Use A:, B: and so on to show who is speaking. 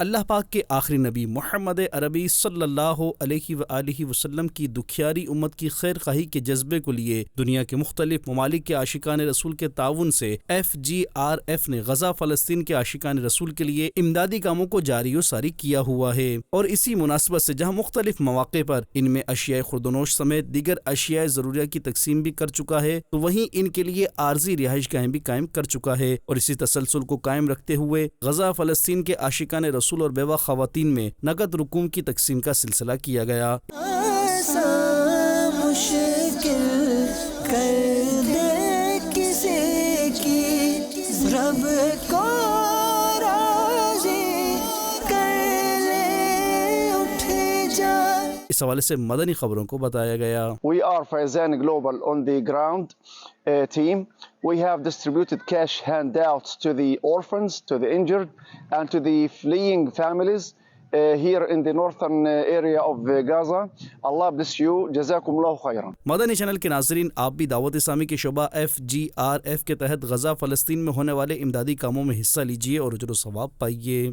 A: اللہ پاک کے آخری نبی محمد عربی صلی اللہ علیہ وآلہ وسلم کی دکھیاری امت کی خیر خواہی کے جذبے کو لیے دنیا کے مختلف ممالک کے عاشقان رسول کے تعاون سے FGRF نے غزہ فلسطین کے عاشقان رسول کے لیے امدادی کاموں کو جاری و ساری کیا ہوا ہے، اور اسی مناسبت سے جہاں مختلف مواقع پر ان میں اشیاء خوردونوش سمیت دیگر اشیاء ضروریہ کی تقسیم بھی کر چکا ہے، تو وہیں ان کے لیے عارضی رہائش گاہیں بھی قائم کر چکا ہے، اور اسی تسلسل کو قائم رکھتے ہوئے غزہ فلسطین کے عاشقان رسول اور بیوہ خواتین میں نقد رقوم کی تقسیم کا سلسلہ کیا گیا۔
B: مشکل کر دے کسی کی رب کو راضی کر لے اٹھ جا۔
A: اس حوالے سے مدنی خبروں کو بتایا گیا۔
C: We are Faizan Global on the ground team. We have distributed cash handouts to the orphans, to the injured, and to the fleeing families here in the northern area of Gaza. Allah bless you. جزاكم الله خيرا.
A: مدنی channel کے ناظرین، آپ بھی دعوت اسلامی کے شعبہ FGRF کے تحت غزہ فلسطین میں ہونے والے امدادی کاموں میں حصہ لیجیے اور اجر و ثواب پائیے۔